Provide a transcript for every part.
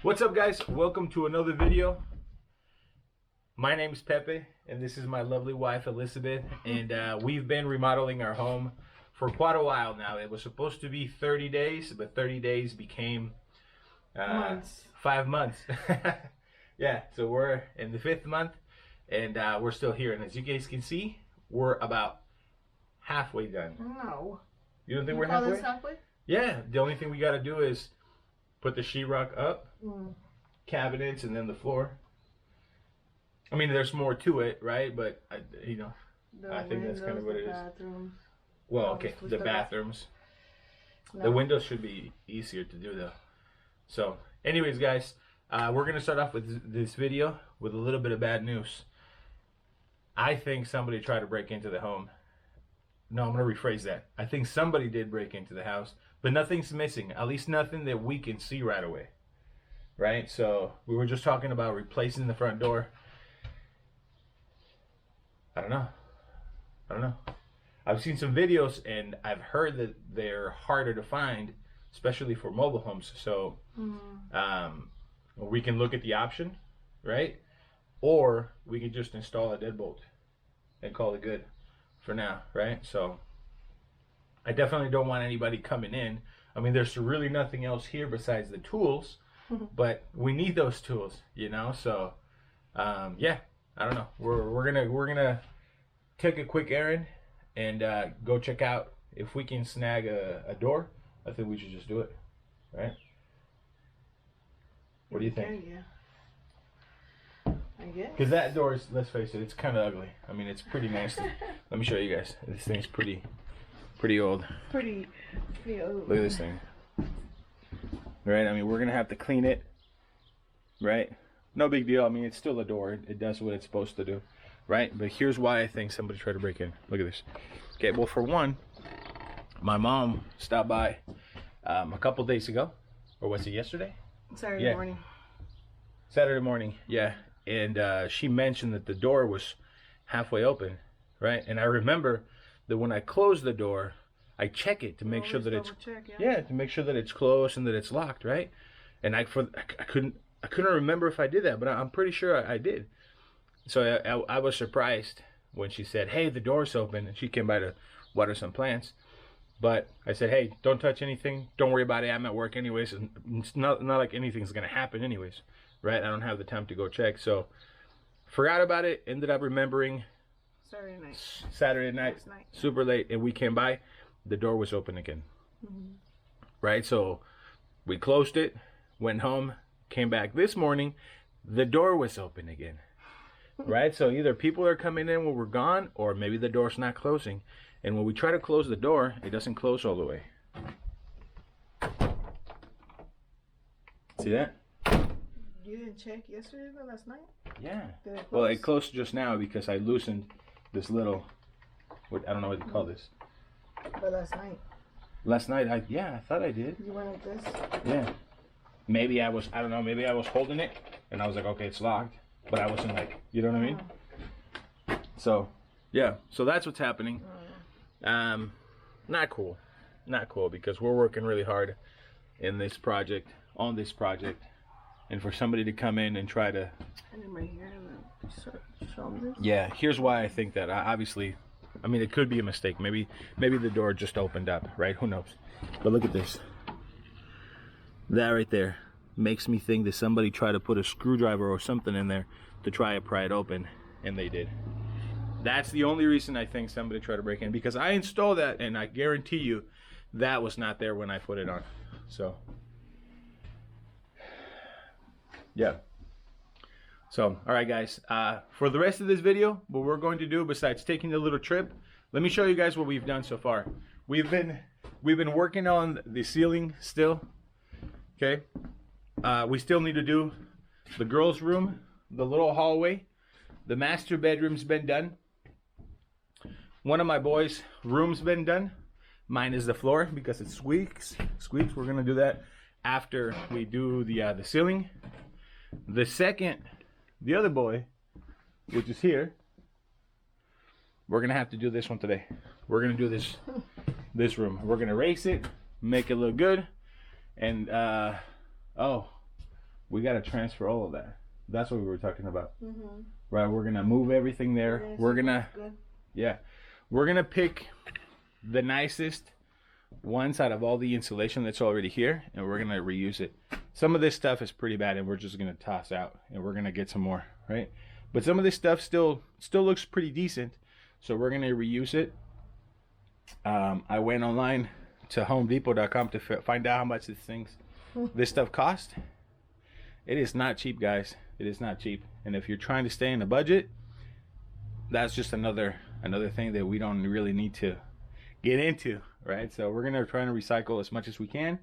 What's up, guys? Welcome to another video. My name is Pepe and this is my lovely wife Elizabeth, and we've been remodeling our home for quite a while now. It was supposed to be 30 days, but 30 days became 5 months. Yeah, so we're in the 5th month and we're still here, and as you guys can see, we're about halfway done. No. You don't think we're halfway? Halfway? Yeah, the only thing we got to do is put the sheetrock up, cabinets, and then the floor. I mean, there's more to it, right? But I think that's kind of what it is. Bathrooms. Well, okay, the bathrooms. No. The windows should be easier to do though. So, anyways, guys, we're gonna start off with this video with a little bit of bad news. I think somebody tried to break into the home. No, I'm gonna rephrase that. I think somebody did break into the house, but nothing's missing. At least nothing that we can see right away. Right? So we were just talking about replacing the front door. I don't know. I've seen some videos and I've heard that they're harder to find, especially for mobile homes. So we can look at the option, right? Or we can just install a deadbolt and call it good for now, right? So I definitely don't want anybody coming in. I mean, there's really nothing else here besides the tools, but we need those tools, you know. So yeah, I don't know. We're gonna take a quick errand and go check out if we can snag a door. I think we should just do it, right? What do you think? Yeah. I guess. Because that door is, let's face it, it's kind of ugly. I mean, it's pretty nasty. Let me show you guys. This thing's pretty old. Pretty old. Look at this thing. Right? I mean, we're gonna have to clean it. Right? No big deal. I mean, it's still a door. It does what it's supposed to do. Right? But here's why I think somebody tried to break in. Look at this. Okay, well, for one, my mom stopped by a couple days ago. Or was it yesterday? Saturday morning. Saturday morning, yeah. And she mentioned that the door was halfway open, right? And I remember that when I close the door, I check it to make sure that it's to make sure that it's closed and that it's locked, right? And I couldn't remember if I did that, but I'm pretty sure I did. So I was surprised when she said, "Hey, the door's open," and she came by to water some plants. But I said, "Hey, don't touch anything. Don't worry about it. I'm at work anyways. And it's not like anything's gonna happen anyways, right? I don't have the time to go check." So forgot about it. Ended up remembering Saturday night, super late, and we came by. The door was open again. Right? So we closed it, went home, came back this morning. The door was open again. Right? So either people are coming in when we're gone, or maybe the door's not closing. And when we try to close the door, it doesn't close all the way. See that? You didn't check yesterday or last night? Yeah. Well, it closed just now because I loosened this little, I don't know what you call this. But last night? Last night, I thought I did. You went like this? Yeah. Maybe I don't know, maybe I was holding it and I was like, okay, it's locked. But I wasn't like, you know what I mean? So, yeah. So that's what's happening. Not cool because we're working really hard on this project, and for somebody to come in and try to, and then right here, show them this. Yeah, here's why I think that. Obviously, I mean, it could be a mistake. Maybe the door just opened up, right? Who knows? But look at this. That right there makes me think that somebody tried to put a screwdriver or something in there to try to pry it open, and they did. That's the only reason I think somebody tried to break in, because I installed that and I guarantee you that was not there when I put it on. So yeah. So all right, guys, for the rest of this video, what we're going to do besides taking a little trip, let me show you guys what we've done so far. We've been working on the ceiling still. Okay, we still need to do the girls' room, the little hallway. The master bedroom's been done. One of my boys' room's been done. Mine is the floor because it squeaks. We're gonna do that after we do the ceiling. The other boy, which is here, we're gonna have to do this one today. We're gonna do this room. We're gonna race it, make it look good, and oh, we got to transfer all of that. That's what we were talking about. Mm-hmm. Right, we're going to move everything there. Yes, We're going to, good. yeah, we're going to pick the nicest ones out of all the insulation that's already here, and we're going to reuse it. Some of this stuff is pretty bad, and we're just going to toss out, and we're going to get some more, right? But some of this stuff still looks pretty decent, so we're going to reuse it. I went online to homedepot.com to find out how much this stuff cost. It is not cheap, guys. It is not cheap. And if you're trying to stay in a budget, that's just another thing that we don't really need to get into, right? So we're gonna try to recycle as much as we can.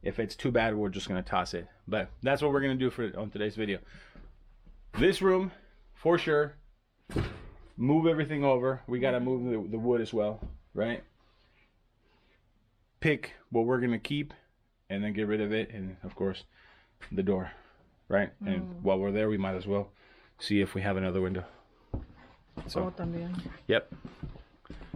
If it's too bad, we're just gonna toss it. But that's what we're gonna do on today's video. This room, for sure, move everything over. We gotta move the wood as well, right? Pick what we're gonna keep, and then get rid of it, and of course, the door, right? And while we're there, we might as well see if we have another window. So, También. yep.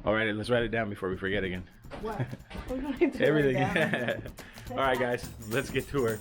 All right, let's write it down before we forget again. What? We're going to write Everything. down. All right, guys, let's get to work.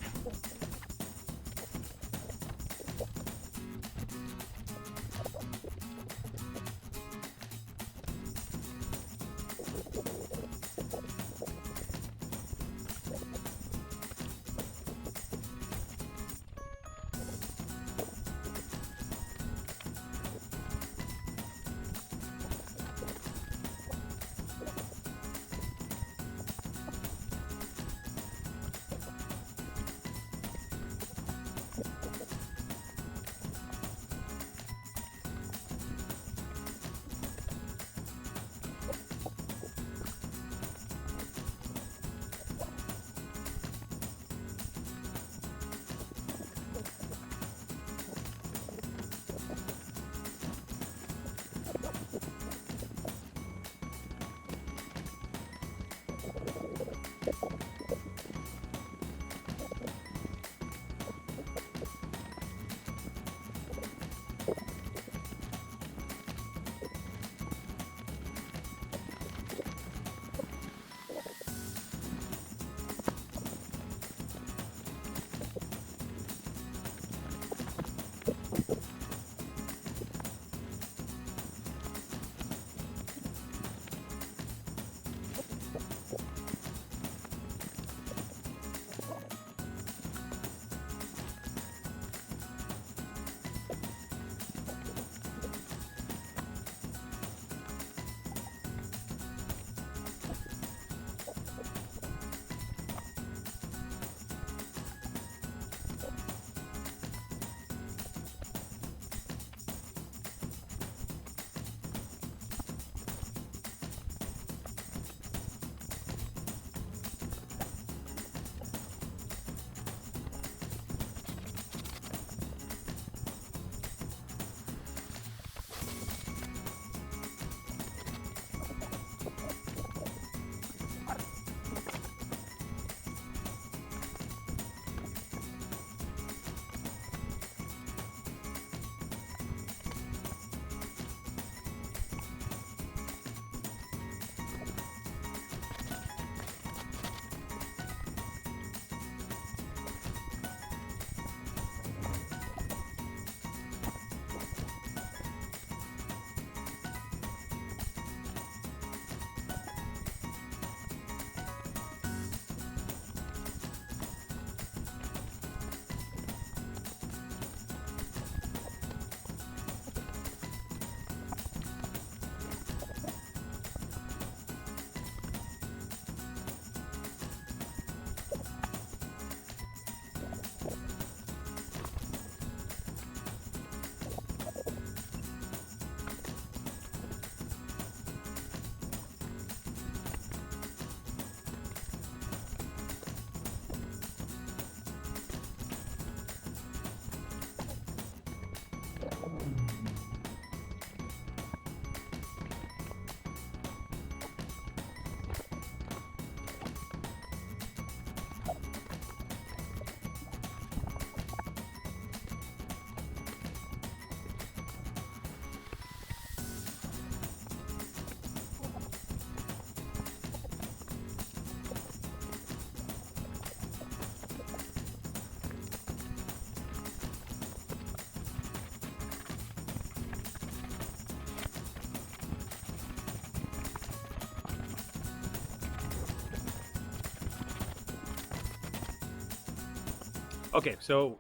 Okay, so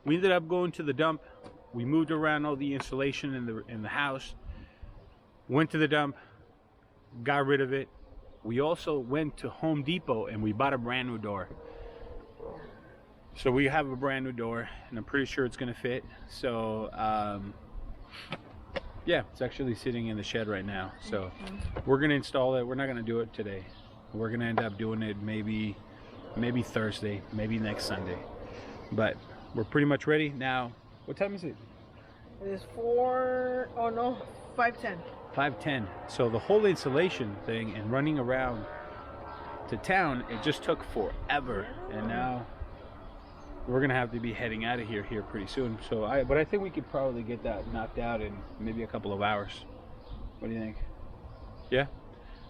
we ended up going to the dump. We moved around all the insulation in the house. Went to the dump, got rid of it. We also went to Home Depot and we bought a brand new door. So we have a brand new door, and I'm pretty sure it's gonna fit. So yeah, it's actually sitting in the shed right now. So we're gonna install it. We're not gonna do it today. We're gonna end up doing it maybe Thursday, maybe next Sunday. But we're pretty much ready now. What time is it? It is 5:10. 5:10. So the whole installation thing and running around to town, it just took forever. And now we're gonna have to be heading out of here pretty soon. So but I think we could probably get that knocked out in maybe a couple of hours. What do you think? Yeah.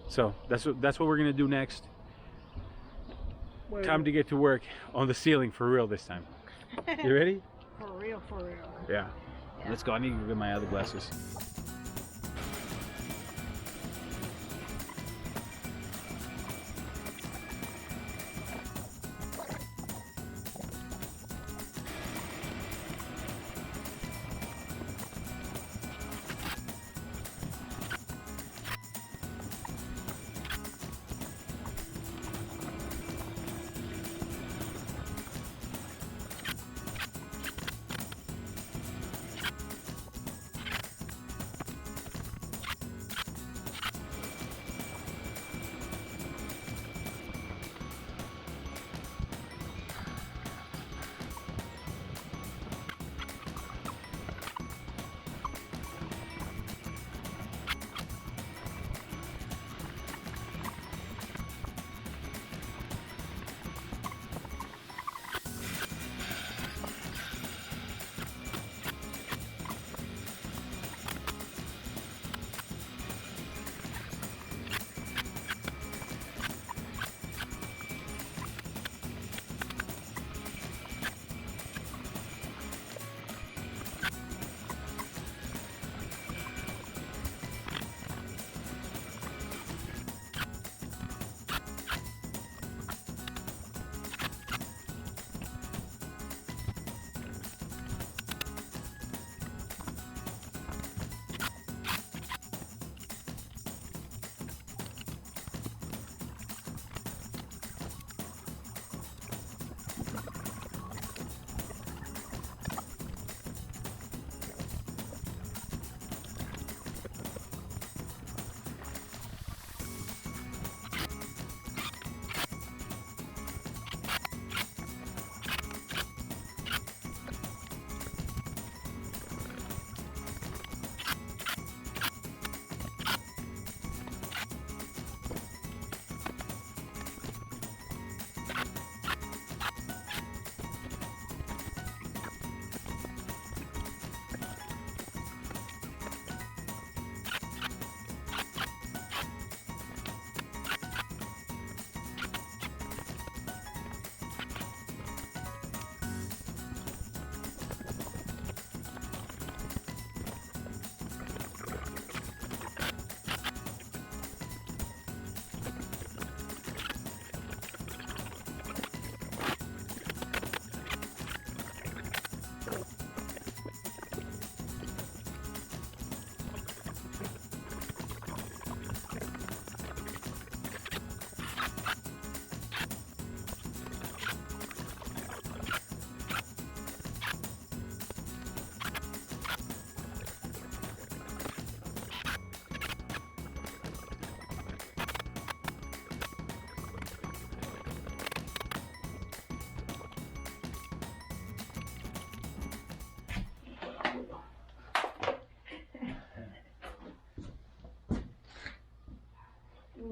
So that's what we're gonna do next. Wait, Time to get to work on the ceiling for real this time. You ready? For real, for real. Yeah. Let's go. I need to go get my other glasses.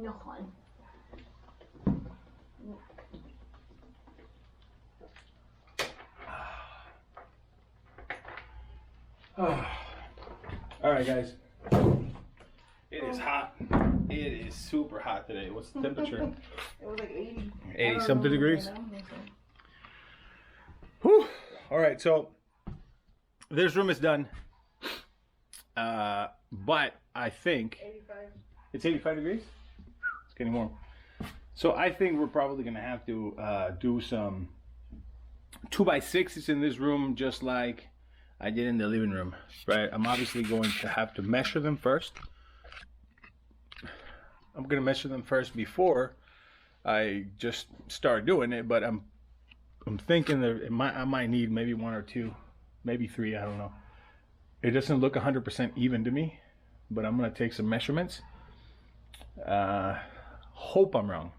No fun. All right, guys. It is hot. It is super hot today. What's the temperature? It was like 80. 80 something degrees. Whew. All right, so this room is done. But I think 85. it's 85 degrees. It's getting warm. So I think we're probably gonna have to do some 2x6s in this room, just like I did in the living room, right? I'm obviously going to have to measure them first. I'm gonna measure them first before I just start doing it, but I'm thinking that I might need maybe 1 or 2, maybe 3, I don't know. It doesn't look 100% even to me, but I'm gonna take some measurements. Hope I'm wrong,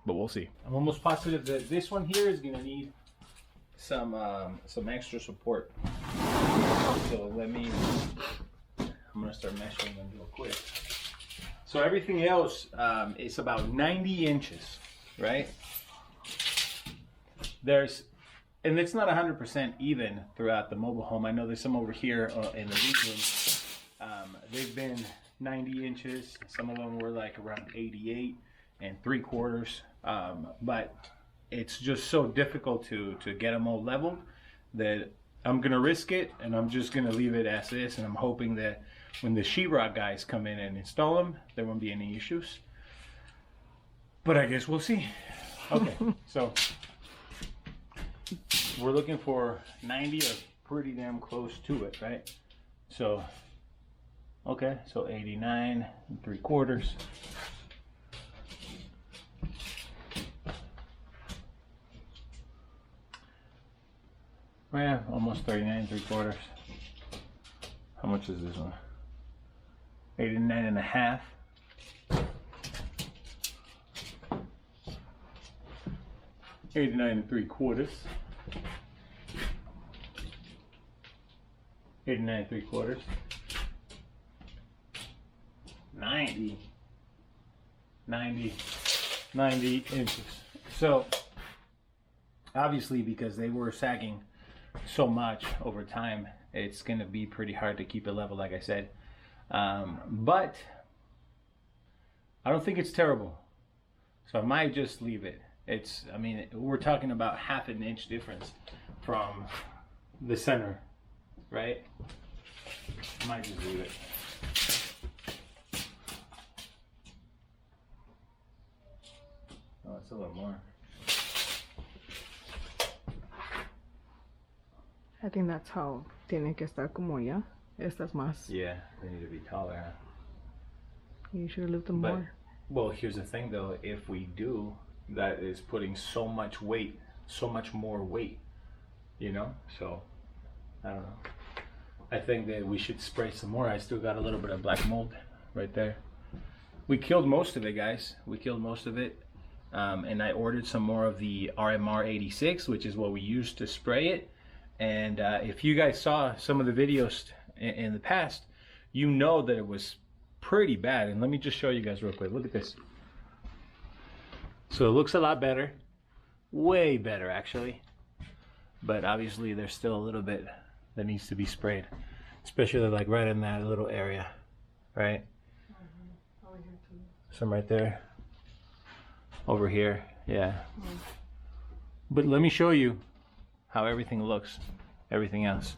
but we'll see. I'm almost positive that this one here is gonna need some extra support. So I'm gonna start measuring them real quick. So everything else is about 90 inches, right? And it's not 100% even throughout the mobile home. I know there's some over here in the living room. They've been 90 inches. Some of them were like around 88 3/4. But it's just so difficult to get them all leveled that I'm gonna risk it, and I'm just gonna leave it as is, and I'm hoping that when the sheetrock guys come in and install them, there won't be any issues. But I guess we'll see. Okay, so we're looking for 90 or pretty damn close to it, right? So, okay, so 89 3/4. Yeah, almost 39 3/4. How much is this one? 89 1/2. 89 3/4. 89 3/4. 90 inches. So obviously, because they were sagging so much over time, it's gonna be pretty hard to keep it level, like I said. But I don't think it's terrible, so I might just leave it. I mean, we're talking about 1/2 inch difference from the center, right? I might just leave it. Oh, it's a little more. I think that's how tiene que estar como ya. Estas más. Yeah, they need to be taller, huh? You should lift them But- more. Well, here's the thing though, if we do, that is putting so much weight, so much more weight, you know? So, I don't know. I think that we should spray some more. I still got a little bit of black mold right there. We killed most of it, guys. We killed most of it. And I ordered some more of the RMR 86, which is what we used to spray it. And if you guys saw some of the videos in the past, you know that it was pretty bad. And let me just show you guys real quick. Look at this. So it looks a lot better, way better actually. But obviously there's still a little bit that needs to be sprayed, especially like right in that little area, right? Some right there, over here, yeah. But let me show you how everything looks, everything else.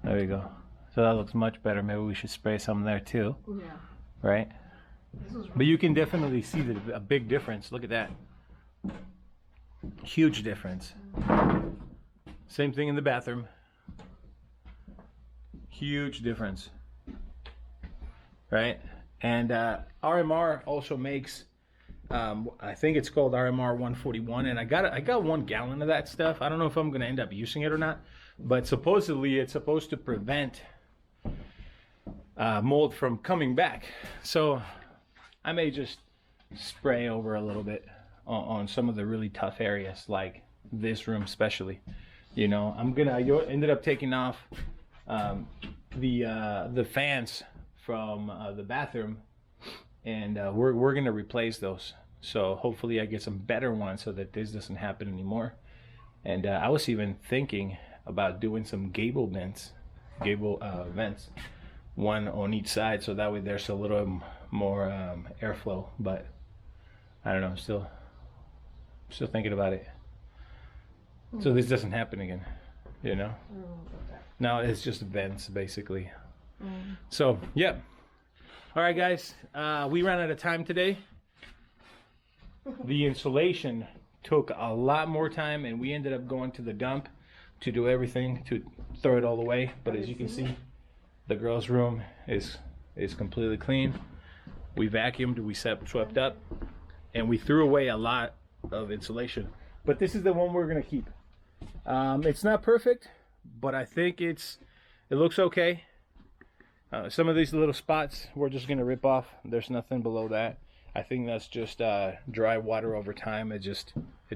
There you go. So that looks much better. Maybe we should spray some there too, Yeah. right? But you can definitely see a big difference. Look at that. Huge difference. Same thing in the bathroom. Huge difference. Right? And RMR also makes, I think it's called RMR 141, and I got 1 gallon of that stuff. I don't know if I'm going to end up using it or not, but supposedly it's supposed to prevent mold from coming back. So I may just spray over a little bit on some of the really tough areas, like this room especially. You know, I ended up taking off the fans from the bathroom, and we're gonna replace those. So hopefully I get some better ones so that this doesn't happen anymore. And I was even thinking about doing some gable vents, one on each side, so that way there's a little more airflow. But I don't know, I'm still thinking about it, so this doesn't happen again, you know. No, it's just vents basically. So yeah, all right guys, we ran out of time today. The insulation took a lot more time, and we ended up going to the dump to do everything, to throw it all away. But as you can see, the girls' room is completely clean. We vacuumed, we swept up, and we threw away a lot of insulation. But this is the one we're gonna keep. It's not perfect, but I think it looks okay. Some of these little spots we're just gonna rip off. There's nothing below that. I think that's just dry water over time. It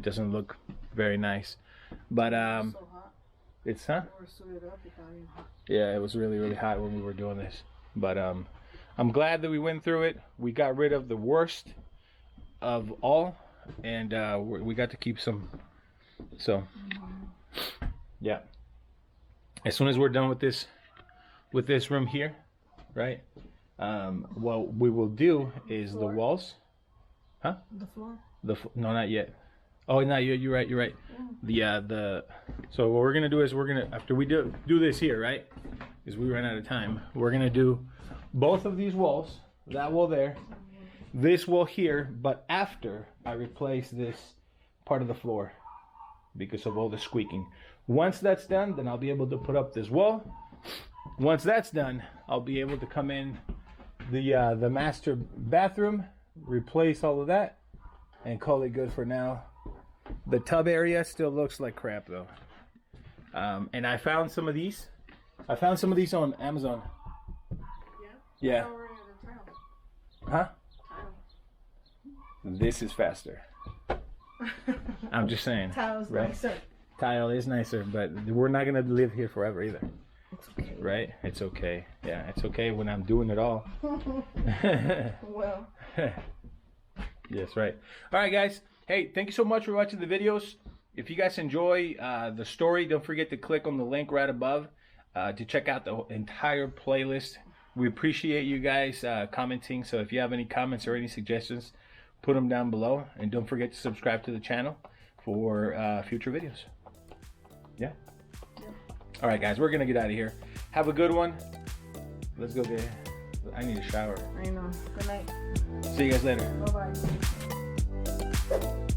doesn't look very nice. But it's yeah, it was really, really hot when we were doing this. But I'm glad that we went through it. We got rid of the worst of all, and we got to keep some. So yeah, as soon as we're done with this room here, right, what we will do is the walls. Huh? The floor? No, not yet. Oh, not yet. You're right. Yeah. So what we're gonna do is after we do this here, right, is we ran out of time. We're gonna do both of these walls. That wall there, this wall here, but after I replace this part of the floor because of all the squeaking. Once that's done, then I'll be able to put up this wall. Once that's done, I'll be able to come in the master bathroom, replace all of that, and call it good for now. The tub area still looks like crap though. And I found some of these. On Amazon. Yeah. Huh? This is faster. I'm just saying. Tile's right? nicer. Tile is nicer, but we're not gonna live here forever either. It's okay. Right? It's okay. Yeah, it's okay when I'm doing it all. Well. Yes, right. All right, guys. Hey, thank you so much for watching the videos. If you guys enjoy the story, don't forget to click on the link right above to check out the entire playlist. We appreciate you guys commenting. So if you have any comments or any suggestions, put them down below. And don't forget to subscribe to the channel for future videos. Yeah? All right, guys. We're going to get out of here. Have a good one. Let's go get... I need a shower. I know. Good night. See you guys later. Bye-bye.